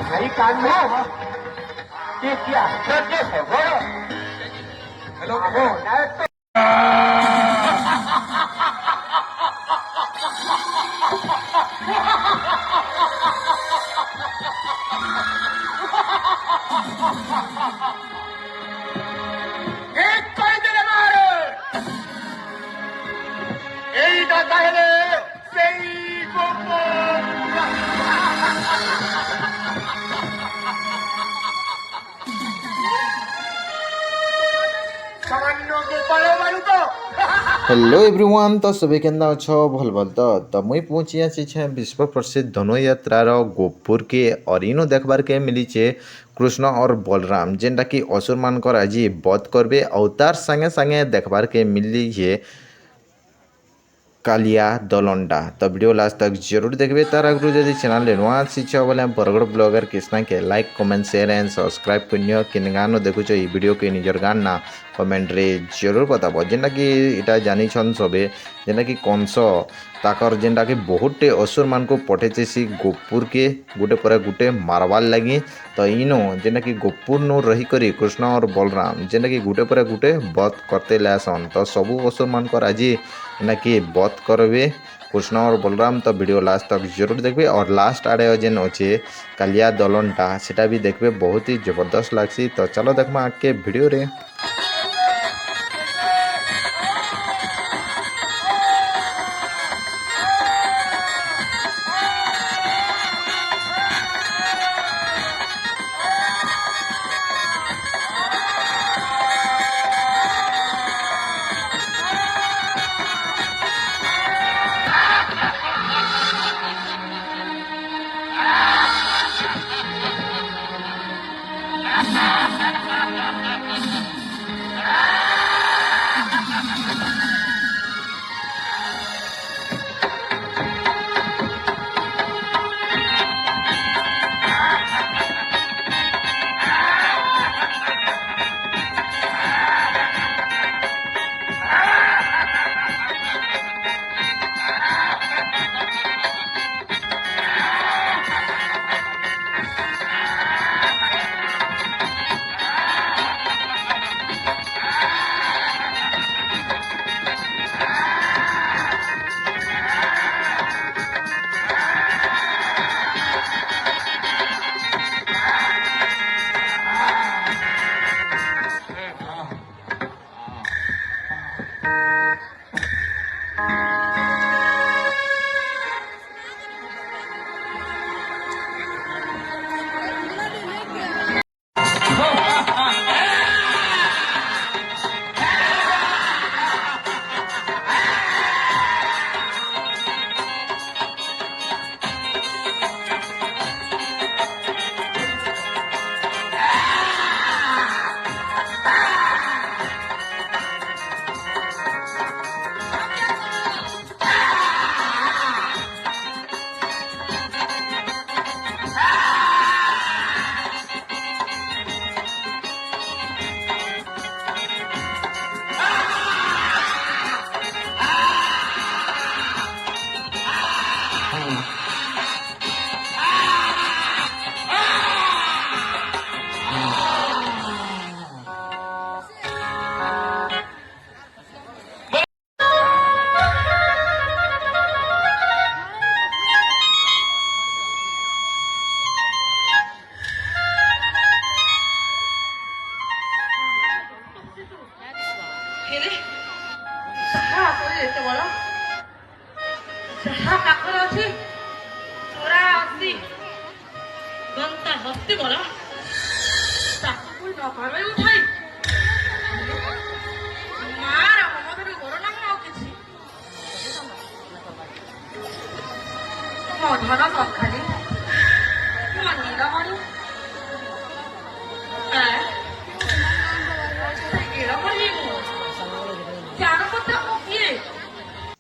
भाई कान में ये क्या आश्चर्य है वो। हेलो एक कोई दिले मारे यही दाता है सही गोपाल सामान्य गोपाल वालू तो हेलो एवरीवन तो सभी केंदा अच्छो भल भल तो मुई पहुंची आसी छे विश्व प्रसिद्ध धनुयात्रार गोपुर के और इनो देखबार के मिली छे कृष्ण और बलराम जेनटा कि असुर मानकर आज बध करबे और तार संगे संगे देखबार के मिली छे कालिया दलंडा। तो वीडियो लास्ट तक जरूर देखिए। तार आगु जब चैनल नुआ आसीछ बोले बरगड़ ब्लॉगर कृष्णा के like comment share and subscribe कर कि गान देखुच ये वीडियो के निजर गान ना कमेंट रे जरूर बताब जेनटा कि इटा जानिछन सबे जेनटा कि कंस ताकर जेनटा कि बहुते असुर मान को पठेছে सी गोपुर के गोटे पर गोटे मारवार लगी। तो इनो जेनटा कि गोपुर नो रही करी कृष्ण और बलराम जेनटा कि गोटे पर गोटे बध करते लासन। तो सबू असुर मान कर आज ना कि बध करबे कृष्ण और बलराम। तो वीडियो लास्ट तक जरूर देखबे और लास्ट आड़े जेन अच्छे कालिया दलनटा सेटा भी देखबे बहुत ही जबरदस्त लागसी। तो चलो देखमा आगे वीडियो रे।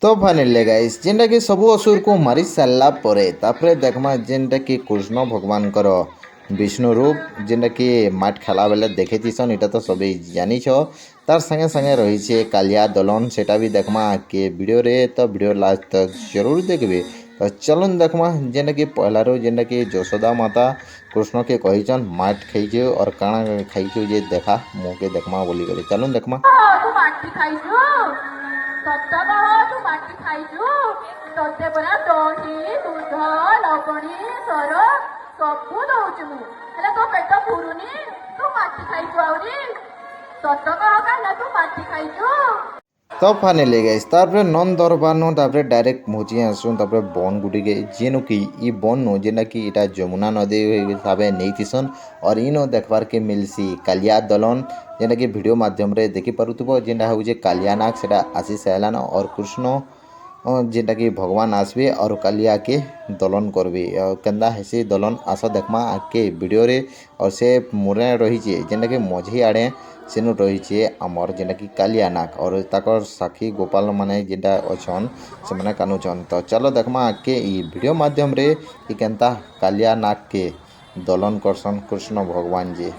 तो फाइनली गाइस जेनटा कि सबू असुर को मारी सारा पर देखमा जेनटा कि कृष्ण भगवान कर विष्णु रूप जेनटा कि माठ खेला बेले देखेसन इटा तो सभी जानी तार संगे संगे रही कालिया दलन सेटा भी देखमा के वीडियो रे। तो वीडियो लास्ट तक जरूर देखबे तो चलन देखमा जेनटा कि पहला रो जेनटा कि यशोदा माता कृष्ण के कहीचन माट खाइजे और काଣା खाइछु जे देखा मुँह के देखमा बोली करे चलन देखमा। तू माटी खाइछु सत कह तू माटी खाइछु तते परा दही दूध लवणी सर सबू दउछु मु हेले तो पेट पुरुनी तू माटी खाइछु आउरी सत कह काला तू माटी खाइछु। तो फाइनली गाइस तारपरे नन दरबार नो तारपरे डायरेक्ट मोची आसुन तारपरे बन गुटी के जेनु कि ई बन नो जेना कि इटा जमुना नदी हिसाबे नैथिसन और इनो देखबार के मिलसी कालिया दलन जेना कि वीडियो माध्यम रे देखि पारुथबो जेना होजे कालिया नाग सेटा आसी सालान और कृष्ण जेटा कि भगवान आसबे और कालिया के दलन करबे केंदा हेसी दलन आस देखमा आके वीडियो रे और से मोरे रही छे जेना कि मझी आड़े सेनु रही आमर जेना कि कालिया नाग और ताकर साखी गोपाल माने जेटा अछन से माने कानुचन। तो चलो देखमा आके ई वीडियो माध्यम रे कि केंता कालिया नाग के दलन करसन कृष्ण भगवान जी।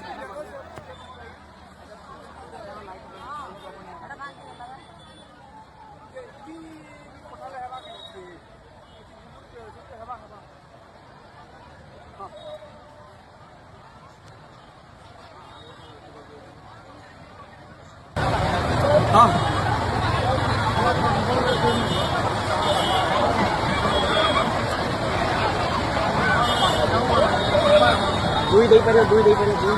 দুই দেই পারে দুই দেই পারে দুই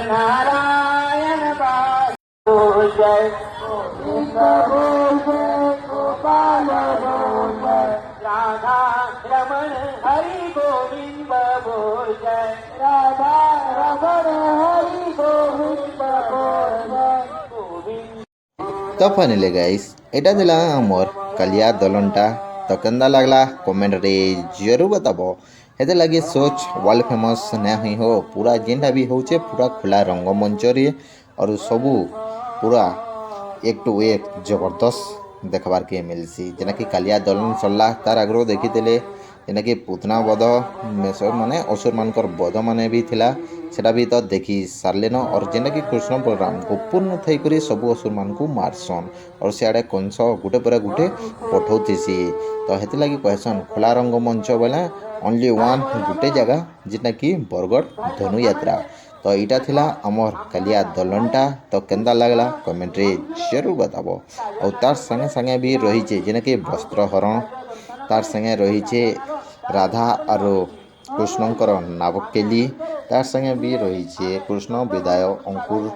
नारायण बाबू जय गोपाल जय राधा रमण हरि गोविंद बोल जय राधा रमण हरि गोविंद बोल जय गोविंद। तो फाइनली गाइस एटा दिला आमर कालिया दलनटा तो केंदा लागला कमेंट रे जरूर बताबो। हेते लगे सोच वर्ल्ड फेमस ना हुई हो पूरा जेनटा भी होचे पूरा खुला रंगमंच रे और सबू पूरा एक टू एक जबरदस्त देखबार के मिलसी जेना कि कालिया दलन सरला तार आग्रह देखिते जेना कि पूतना बध मेसर माने असुर मानकर बध माने भी थिला सेटा भी तो देखी सारले न और जेना कि कृष्ण बलराम गोपूर्ण थई करी सबू असुर मान को मारसन और सियाड़े कंस गुटे पर गुटे पठौथिसी। तो हेति लगी कहसन खुला रंगमंच बोले ओनली वन गुटे जगह जेटा कि बरगढ़ धनु यात्रा। तो यहाँ थिला आमर कालिया दलनटा तो केंदा लगला कमेंट रे जरूर बताबो। और तार संगे संगे भी रही जेना कि वस्त्रहरण तार संगे रही राधा और कृष्णकर नावकेली तार संगे भी रही कृष्ण विदाय अंकुर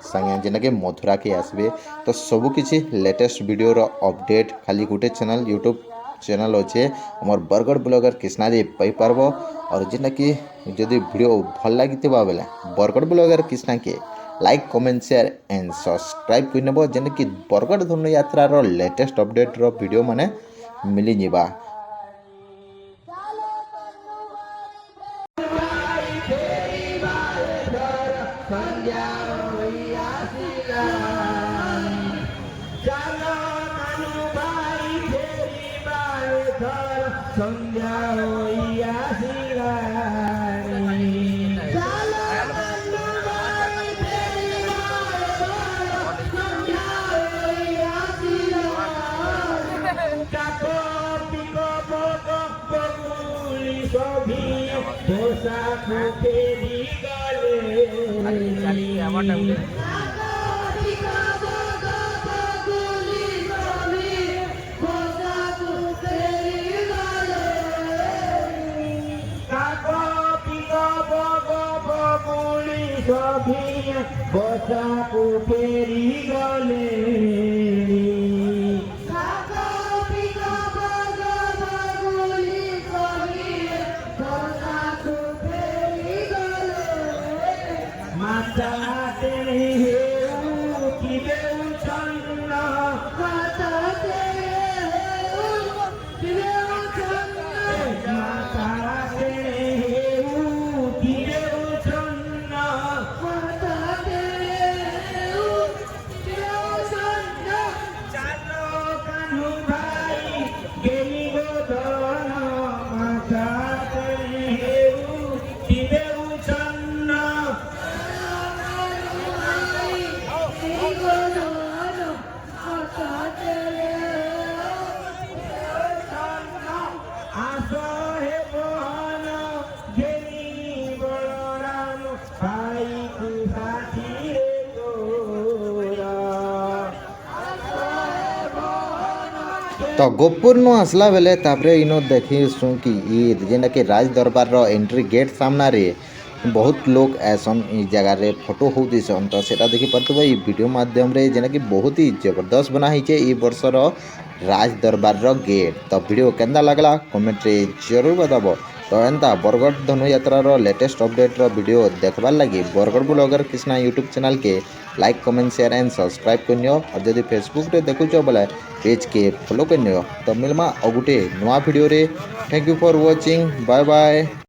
संगे जेना कि मथुरा के आसबे। तो सबू किसी लेटेस्ट वीडियो रो अपडेट खाली गोटे चैनल यूट्यूब चैनल अच्छे आमर बरगढ़ ब्लॉगर कृष्णा जी पाई पारबो। और जेना कि जदि वीडियो भल लगी बेले बरगढ़ ब्लॉगर कृष्णा के like comment share and subscribe कर नेबो जेना कि बरगढ़ धनु यात्रा रो लेटेस्ट अपडेट रो वीडियो माने मिली जिबा। बसाको फेरि गले तो गोपुर नु आसला बेले तापरे इनो देखी सु कि जेना कि राज दरबार रो एंट्री गेट सामना रे बहुत लोग ऐसन इ जगह रे फोटो होती सन तो सेटा देखि परतबो इ वीडियो माध्यम रे जेना कि बहुत ही जबरदस्त बना हिचे इ वर्ष रो राज दरबार रो गेट तो वीडियो केंदा लागला कमेंट रे जरूर बताबो तो एंता बरगढ़ धनु यात्रा रो लेटेस्ट अपडेट रो वीडियो देखबार लगी Bargarh blogger Krishna YouTube channel के like comment share and subscribe करनियो और जदि फेसबुक रे देखुचो बोले पेज के फॉलो करनियो तो मिलमा और गुटे नवा वीडियो रे thank you for watching bye bye.